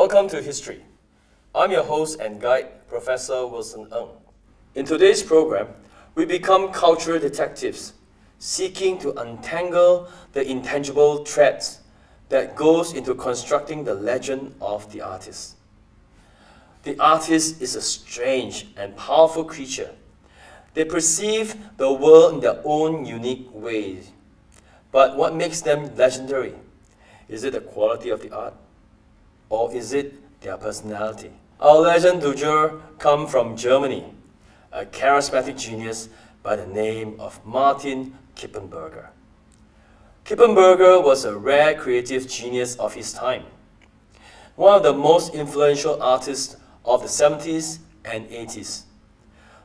Welcome to History. I'm your host and guide, Professor Wilson Ng. In today's program, we become cultural detectives, seeking to untangle the intangible threads that goes into constructing the legend of the artist. The artist is a strange and powerful creature. They perceive the world in their own unique ways. But what makes them legendary? Is it the quality of the art? Or is it their personality? Our legend du jour comes from Germany, a charismatic genius by the name of Martin Kippenberger. Kippenberger was a rare creative genius of his time, one of the most influential artists of the 70s and 80s,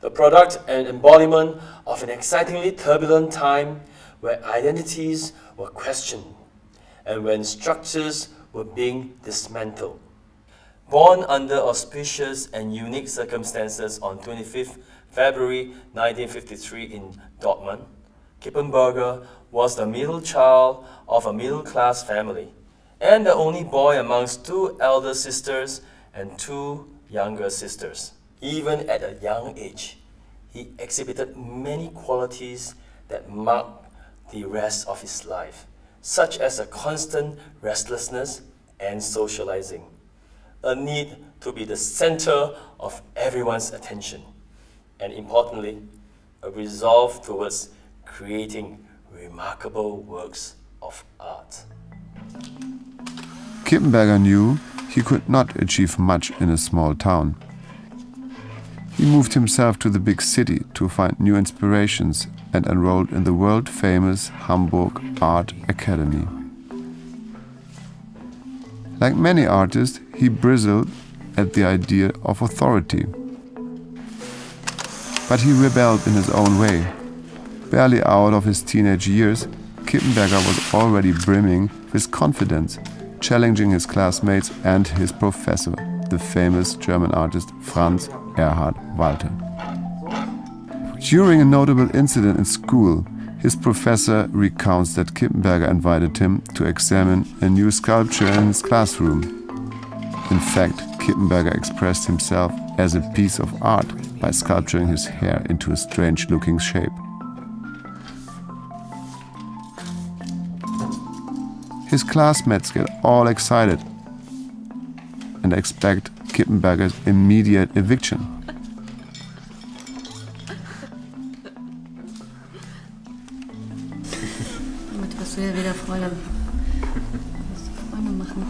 the product and embodiment of an excitingly turbulent time where identities were questioned and when structures were being dismantled. Born under auspicious and unique circumstances on 25th February 1953 in Dortmund, Kippenberger was the middle child of a middle-class family and the only boy amongst two elder sisters and two younger sisters. Even at a young age, he exhibited many qualities that marked the rest of his life, such as a constant restlessness and socializing, a need to be the center of everyone's attention, and importantly, a resolve towards creating remarkable works of art. Kippenberger knew he could not achieve much in a small town. He moved himself to the big city to find new inspirations and enrolled in the world-famous Hamburg Art Academy. Like many artists, he bristled at the idea of authority. But he rebelled in his own way. Barely out of his teenage years, Kippenberger was already brimming with confidence, challenging his classmates and his professor, the famous German artist Franz Erhard Walter. During a notable incident in school, his professor recounts that Kippenberger invited him to examine a new sculpture in his classroom. In fact, Kippenberger expressed himself as a piece of art by sculpturing his hair into a strange-looking shape. His classmates get all excited and expect Kippenberger's immediate eviction. Damit wirst du ja wieder Freunde machen.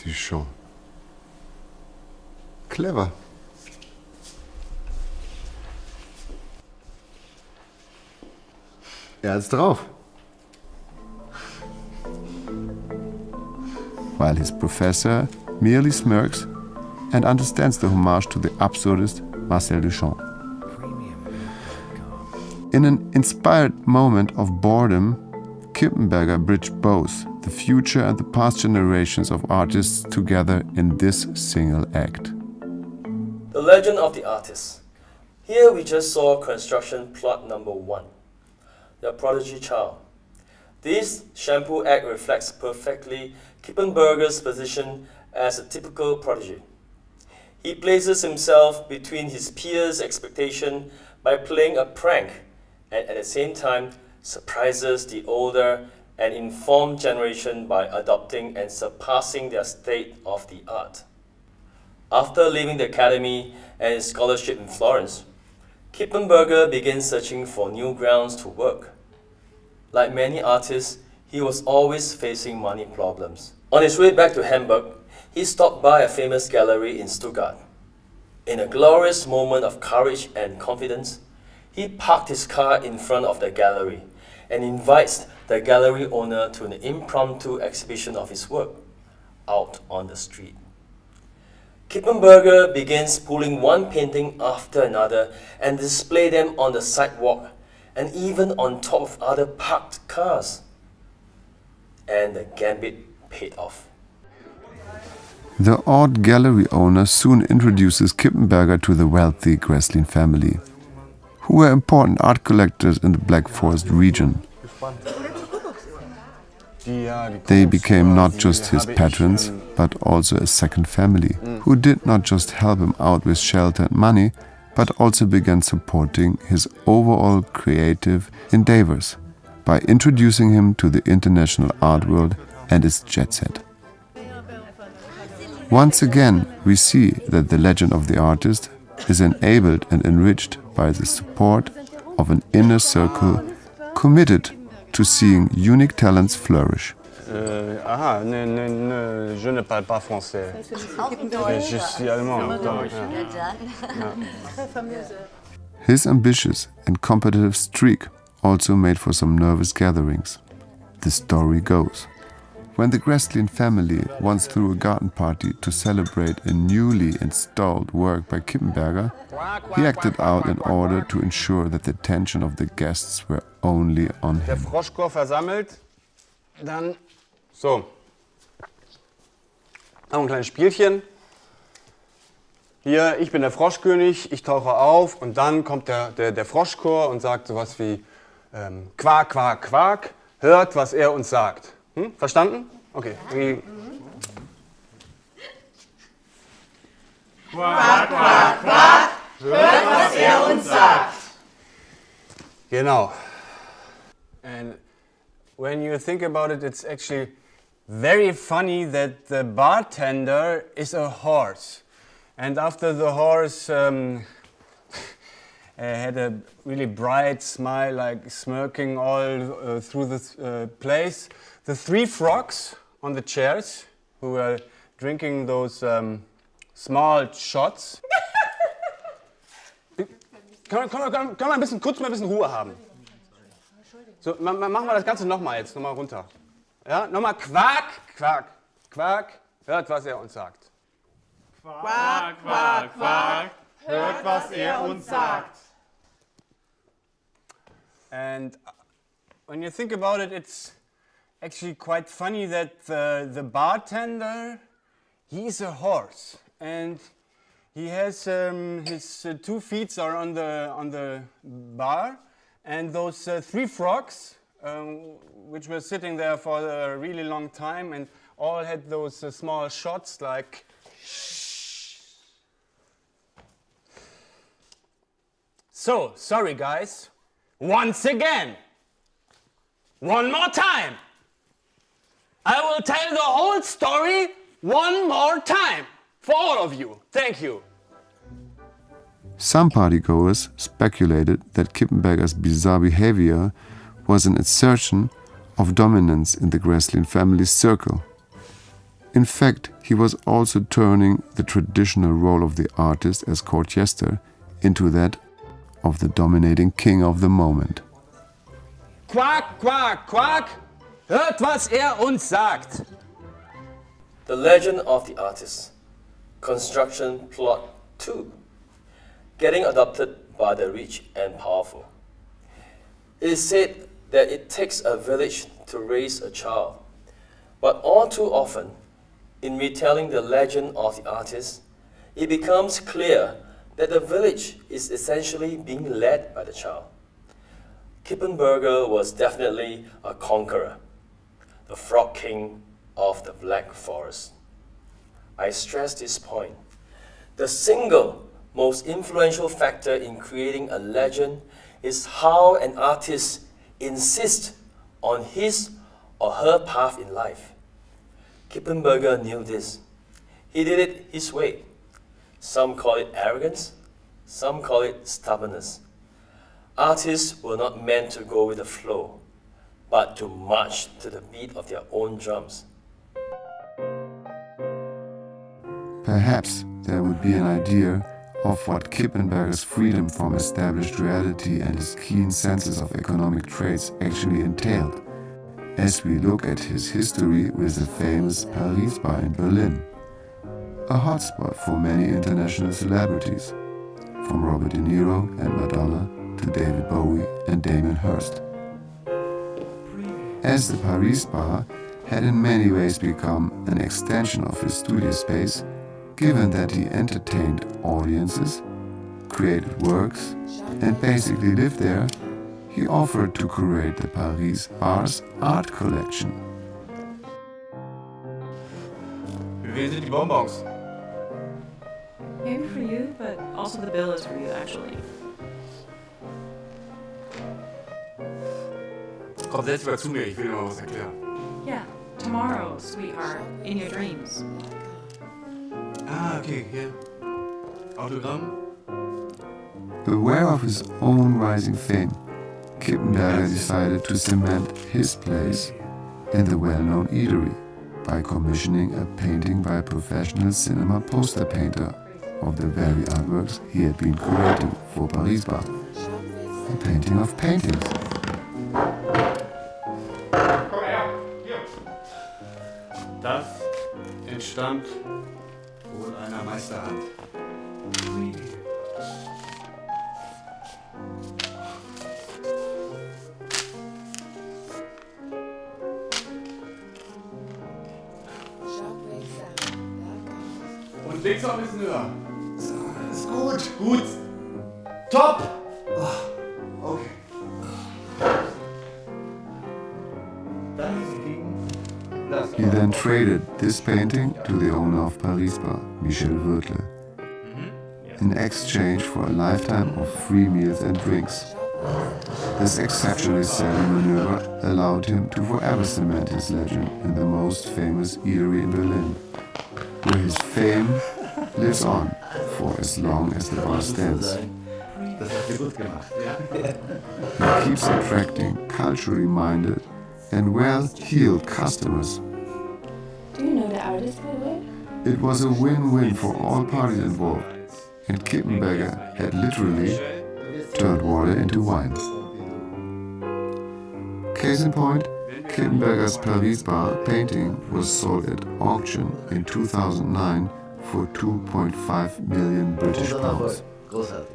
Duchamp. Clever. Er hat's drauf. While his professor merely smirks and understands the homage to the absurdist Marcel Duchamp. In an inspired moment of boredom, Kippenberger bridged both the future and the past generations of artists together in this single act. The legend of the artist. Here we just saw construction plot number 1, the prodigy child. This shampoo act reflects perfectly Kippenberger's position as a typical prodigy. He places himself between his peers' expectation by playing a prank and at the same time surprises the older and informed generation by adopting and surpassing their state of the art. After leaving the academy and his scholarship in Florence, Kippenberger began searching for new grounds to work. Like many artists, he was always facing money problems. On his way back to Hamburg, he stopped by a famous gallery in Stuttgart In a glorious moment of courage and confidence, he parked his car in front of the gallery and invites the gallery owner to an impromptu exhibition of his work out on the street. Kippenberger begins pulling one painting after another and display them on the sidewalk and even on top of other parked cars. And the gambit paid off. The art gallery owner soon introduces Kippenberger to the wealthy GreenScreen family, who were important art collectors in the Black Forest region. They became not just his patrons, but also a second family, who did not just help him out with shelter and money, but also began supporting his overall creative endeavors by introducing him to the international art world and its jet set. Once again, we see that the legend of the artist is enabled and enriched by the support of an inner circle committed to seeing unique talents flourish. Je ne parle pas français. Je suis allemand. His ambitious and competitive streak also made for some nervous gatherings. The story goes: when the GreenScreen family once threw a garden party to celebrate a newly installed work by Kippenberger, he acted out in order to ensure that the attention of the guests were only on Der him. Froschchor versammelt, dann so. Haben ein kleines Spielchen. Hier, ich bin der Froschkönig, ich tauche auf und dann kommt der Froschchor und sagt sowas wie Quak, Quak, Quak, hört, was er uns sagt. Verstanden? Okay. Quack, quack, quack, hört, was er uns sagt. Genau. And when you think about it, it's actually very funny that the bartender is a horse. And after the horse had a really bright smile, like smirking all through the place, the three frogs on the chairs who were drinking those small shots. Kann man kurz mal ein bisschen Ruhe haben? So, machen wir das Ganze nochmal jetzt, nochmal runter. Ja, nochmal Quack, Quack, Quack, hört, was er uns sagt. Quack, quack, quack, hört, was er uns sagt. And when you think about it, it's actually quite funny that the bartender, he's a horse, and he has his 2 feet are on the bar, and those 3 frogs, which were sitting there for a really long time, and all had those small shots like. So, sorry guys, once again, one more time. I will tell the whole story one more time for all of you. Thank you. Some partygoers speculated that Kippenberger's bizarre behavior was an assertion of dominance in the GreenScreen family's circle. In fact, he was also turning the traditional role of the artist as court jester into that of the dominating king of the moment. Quack, quack, quack, hört, was uns sagt. The Legend of the Artist. Construction Plot 2. Getting adopted by the rich and powerful. It is said that it takes a village to raise a child. But all too often, in retelling the legend of the artist, it becomes clear that the village is essentially being led by the child. Kippenberger was definitely a conqueror, the frog king of the Black Forest. I stress this point. The single most influential factor in creating a legend is how an artist insists on his or her path in life. Kippenberger knew this. He did it his way. Some call it arrogance, some call it stubbornness. Artists were not meant to go with the flow, but to march to the beat of their own drums. Perhaps there would be an idea of what Kippenberger's freedom from established reality and his keen senses of economic traits actually entailed, as we look at his history with the famous Paris bar in Berlin, a hotspot for many international celebrities, from Robert De Niro and Madonna to David Bowie and Damien Hirst. As the Paris bar had in many ways become an extension of his studio space, given that he entertained audiences, created works, and basically lived there, he offered to curate the Paris bar's art collection. Für wen sind die Bonbons? Maybe for you, but also the bill is for you, actually. Komm, setz dich mal zu mir, ich will dir mal was erklären. Yeah, tomorrow, sweetheart, in your dreams. Ah, okay, hier. Autogramm? Aware of his own rising fame, Kippenberger decided to cement his place in the well-known eatery by commissioning a painting by a professional cinema poster painter of the very artworks he had been curating for Paris Bar. A painting of paintings. Komm her, hier. Das entstand wohl einer Meisterhand. Und links noch ein bisschen höher. So, ist gut. Gut. Top. Okay. He then traded this painting to the owner of Paris Bar, Michel Wörtle, in exchange for a lifetime of free meals and drinks. This exceptionally savvy maneuver allowed him to forever cement his legend in the most famous eatery in Berlin, where his fame lives on for as long as the bar stands. Das hast du gut gemacht. He keeps attracting culturally minded and well-heeled customers. Do you know the artist, by the way? It was a win-win for all parties involved, and Kippenberger had literally turned water into wine. Case in point, Kippenberger's Paris Bar painting was sold at auction in 2009 for 2.5 million British pounds. Großartig.